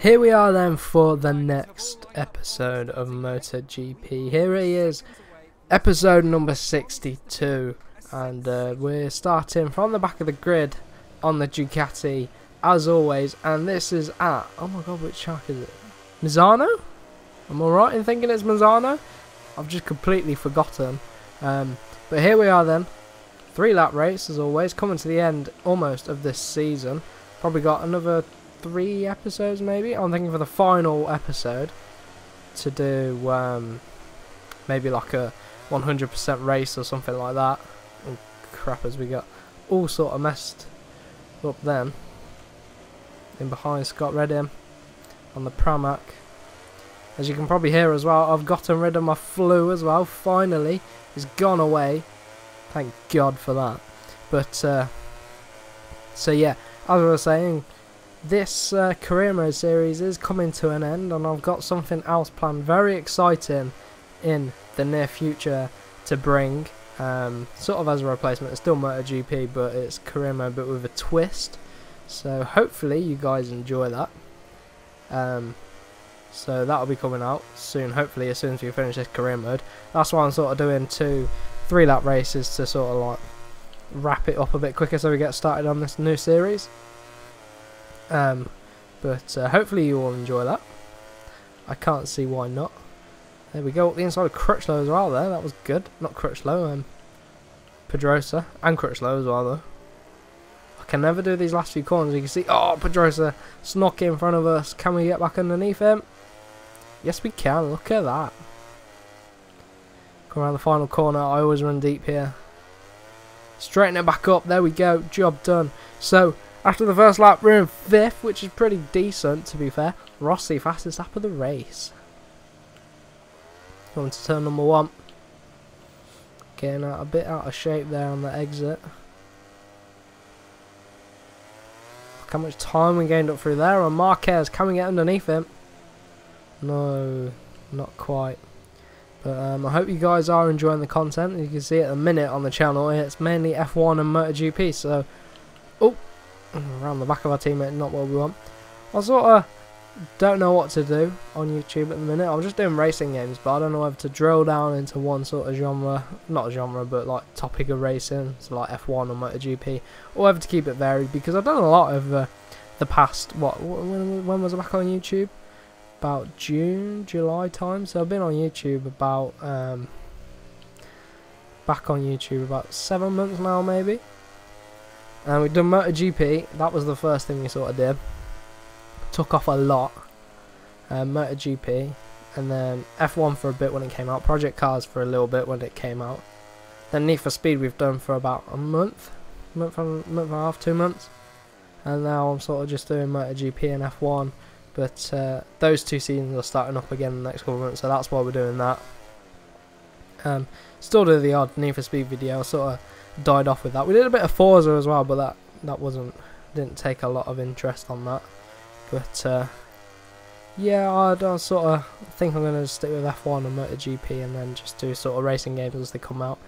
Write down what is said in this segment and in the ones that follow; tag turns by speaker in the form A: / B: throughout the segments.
A: Here we are then for the next episode of MotoGP. Here it is, episode number 62, and we're starting from the back of the grid on the Ducati as always, and this is at, oh my god, which track is it? Misano? Am I right in thinking it's Misano? I've just completely forgotten. But here we are then, 3-lap race as always, coming to the end almost of this season. Probably got another 3 episodes maybe. I'm thinking for the final episode to do maybe like a 100% race or something like that. Oh crap, as we got all sort of messed up then. In behind Scott Redding on the Pramac. As you can probably hear as well, I've gotten rid of my flu as well. Finally, it's gone away. Thank God for that. But so yeah, as I was saying, this career mode series is coming to an end, and I've got something else planned, very exciting, in the near future to bring, sort of as a replacement. It's still MotoGP, but it's career mode, but with a twist. So hopefully you guys enjoy that. So that'll be coming out soon, hopefully as soon as we finish this career mode. That's why I'm sort of doing 2 3-lap races to sort of like wrap it up a bit quicker so we get started on this new series. But hopefully you all enjoy that. I can't see why not. There we go, up the inside of Crutchlow as well there, that was good. Not Crutchlow, Pedrosa, and Crutchlow as well though. I can never do these last few corners. You can see, oh, Pedrosa snuck in front of us. Can we get back underneath him? Yes we can, look at that. Come around the final corner, I always run deep here. Straighten it back up, there we go, job done. So, after the first lap, we're in 5th, which is pretty decent to be fair. Rossi, fastest lap of the race. Going to turn number 1. Getting a bit out of shape there on the exit. Look how much time we gained up through there. And Marquez, can we get underneath him? No, not quite. But I hope you guys are enjoying the content. You can see at the minute on the channel, it's mainly F1 and MotoGP. So, oh, around the back of our teammate, not what we want. I sort of don't know what to do on YouTube at the minute. I'm just doing racing games, but I don't know whether to drill down into one sort of genre, not genre, but like topic of racing, so like F1 or MotoGP, or whether to keep it varied, because I've done a lot of the past, when was I back on YouTube? About June, July time, so I've been on YouTube about, back on YouTube about 7 months now maybe. And we've done MotoGP, that was the first thing we sort of did. Took off a lot. MotoGP, and then F1 for a bit when it came out, Project Cars for a little bit when it came out. Then Need for Speed we've done for about a month and a half, 2 months. And now I'm sort of just doing MotoGP and F1. But those 2 seasons are starting up again in the next couple of months, so that's why we're doing that. Still do the odd Need for Speed video, sort of died off with that. We did a bit of Forza as well, but that didn't take a lot of interest on that. But yeah, I sort of think I'm going to stick with F1 and MotoGP, and then just do sort of racing games as they come out.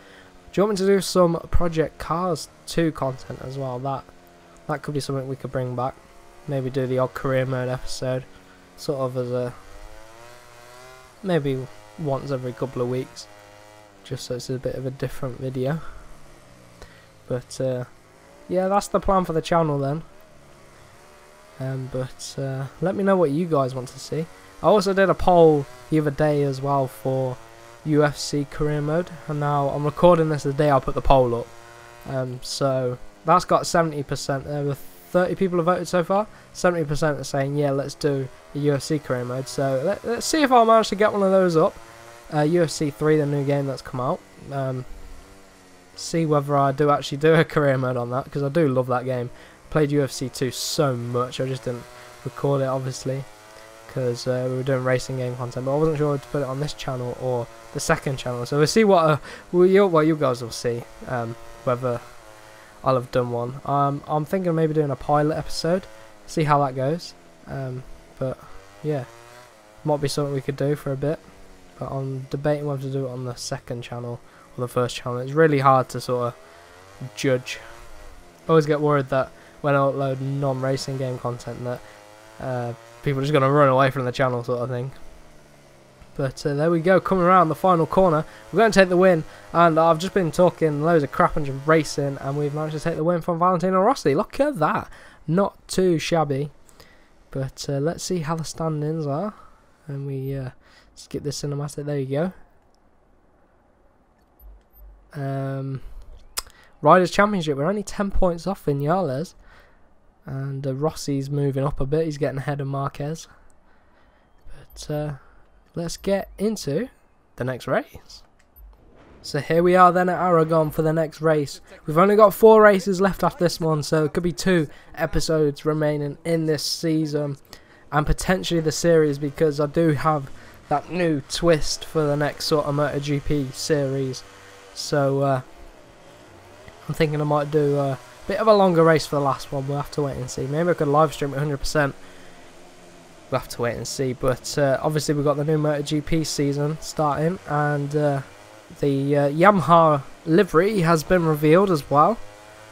A: Do you want me to do some Project Cars 2 content as well? That could be something we could bring back. Maybe do the odd career mode episode, sort of as a, maybe once every couple of weeks, just so it's a bit of a different video. But yeah, that's the plan for the channel then. But let me know what you guys want to see. I also did a poll the other day as well for UFC career mode, and now I'm recording this the day I put the poll up. So that's got 70%. There were 30 people have voted so far. 70% are saying yeah, let's do a UFC career mode. So let's see if I manage to get one of those up. UFC 3, the new game that's come out. See whether I do actually do a career mode on that, because I do love that game. Played UFC 2 so much, I just didn't record it obviously because we were doing racing game content, but I wasn't sure to put it on this channel or the second channel. So we'll see what you guys will see, whether I'll have done one. I'm thinking of maybe doing a pilot episode, see how that goes. But yeah, might be something we could do for a bit, but I'm debating whether to do it on the second channel or the first channel. It's really hard to sort of judge. I always get worried that when I upload non-racing game content that people are just going to run away from the channel sort of thing. But there we go, coming around the final corner. We're going to take the win, and I've just been talking loads of crap and just racing, and we've managed to take the win from Valentino Rossi. Look at that. Not too shabby. But let's see how the standings are. And we skip this cinematic. There you go. Riders' Championship. We're only 10 points off Vinales. And Rossi's moving up a bit. He's getting ahead of Marquez. But let's get into the next race. So here we are then at Aragon for the next race. We've only got 4 races left after this one, so it could be 2 episodes remaining in this season. And potentially the series, because I do have that new twist for the next sort of MotoGP series. So I'm thinking I might do a bit of a longer race for the last one. We'll have to wait and see. Maybe I could live stream it 100%. We'll have to wait and see. But obviously we've got the new MotoGP season starting, and the Yamaha livery has been revealed as well.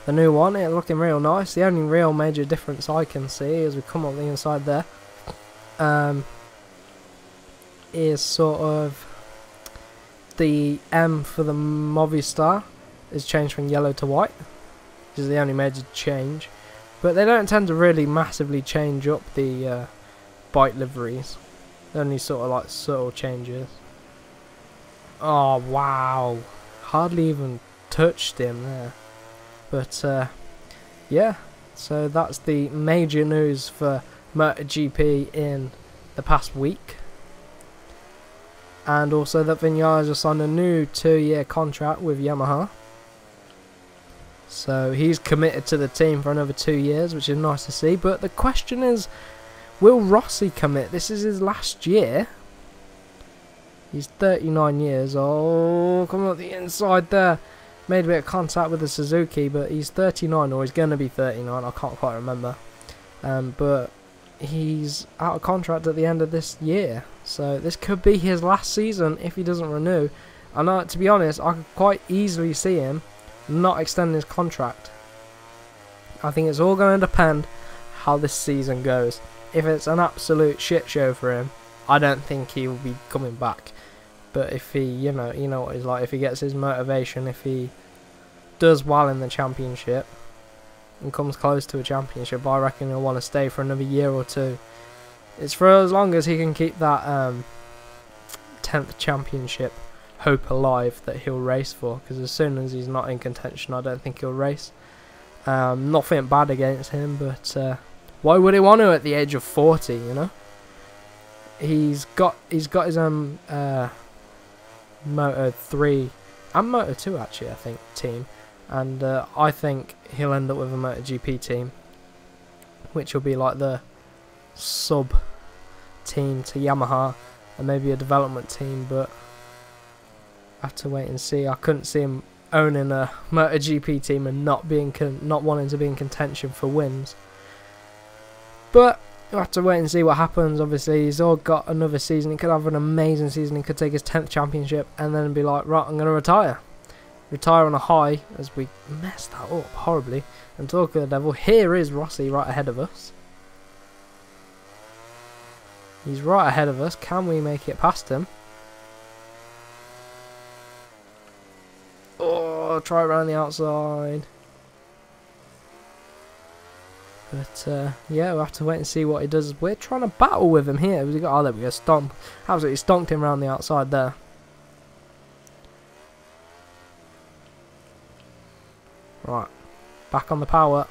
A: The new one, it's looking real nice. The only real major difference I can see as we come up the inside there is sort of the M for the Movistar is changed from yellow to white, which is the only major change. But they don't tend to really massively change up the bike liveries. They're only sort of like subtle changes. Oh wow, hardly even touched him there. But yeah, so that's the major news for MotoGP in the past week. And also that Vinales has signed a new 2-year contract with Yamaha. So he's committed to the team for another 2 years, which is nice to see. But the question is, will Rossi commit? This is his last year. He's 39 years old. Come up the inside there. Made a bit of contact with the Suzuki, but he's 39, or he's going to be 39. I can't quite remember. But he's out of contract at the end of this year. So this could be his last season if he doesn't renew. And to be honest, I could quite easily see him not extending his contract. I think it's all going to depend how this season goes. If it's an absolute shit show for him, I don't think he will be coming back. But if he, you know what he's like, if he gets his motivation, if he does well in the championship and comes close to a championship, I reckon he'll want to stay for another year or 2. It's for as long as he can keep that 10th championship hope alive that he'll race for, because as soon as he's not in contention, I don't think he'll race. Nothing bad against him, but why would he want to at the age of 40, you know? He's got his own Moto 3 and Moto 2 actually, I think, team, and I think he'll end up with a MotoGP team, which will be like the sub team to Yamaha, and maybe a development team. But I have to wait and see. I couldn't see him owning a MotoGP team and not wanting to be in contention for wins. But we'll have to wait and see what happens. Obviously, he's all got another season. He could have an amazing season. He could take his 10th championship and then be like, right, I'm going to retire. Retire on a high, as we messed that up horribly. And talk of the devil, here is Rossi right ahead of us. He's right ahead of us. Can we make it past him? Oh, try around the outside. But yeah, we'll have to wait and see what he does. We're trying to battle with him here. We got, oh, there we go, stomp. Absolutely stonked him around the outside there. Right, back on the power.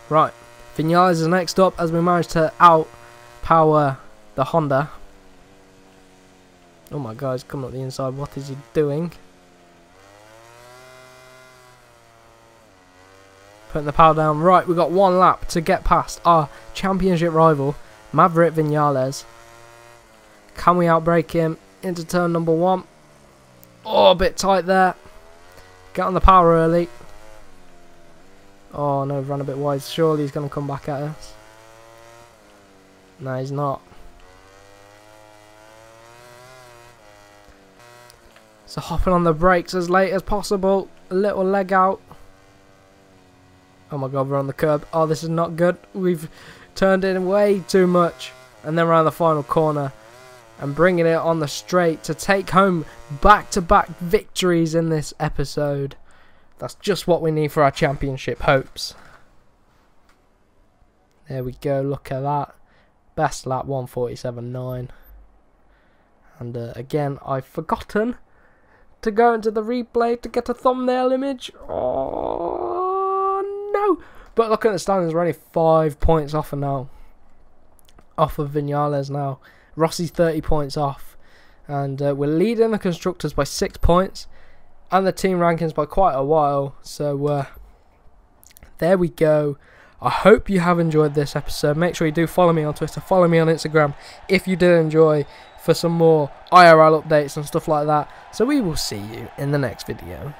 A: Right, Vinales is next up as we manage to outpower the Honda. Oh my god, he's coming up the inside. What is he doing? Putting the power down. Right, we've got 1 lap to get past our championship rival, Maverick Vinales. Can we outbrake him into turn number 1? Oh, a bit tight there. Get on the power early. Oh no, ran a bit wide. Surely he's going to come back at us. No, he's not. So hopping on the brakes as late as possible. A little leg out. Oh my god, we're on the curb. Oh, this is not good. We've turned in way too much. And then around the final corner. And bringing it on the straight to take home back-to-back victories in this episode. That's just what we need for our championship hopes. There we go, look at that. Best lap 1:47.9. And again, I've forgotten to go into the replay to get a thumbnail image. Oh no! But look at the standings, we're only 5 points off now. Off of Viñales now. Rossi's 30 points off. And we're leading the constructors by 6 points. And the team rankings by quite a while. So there we go. I hope you have enjoyed this episode. Make sure you do follow me on Twitter, follow me on Instagram if you did enjoy, for some more IRL updates and stuff like that. So we will see you in the next video.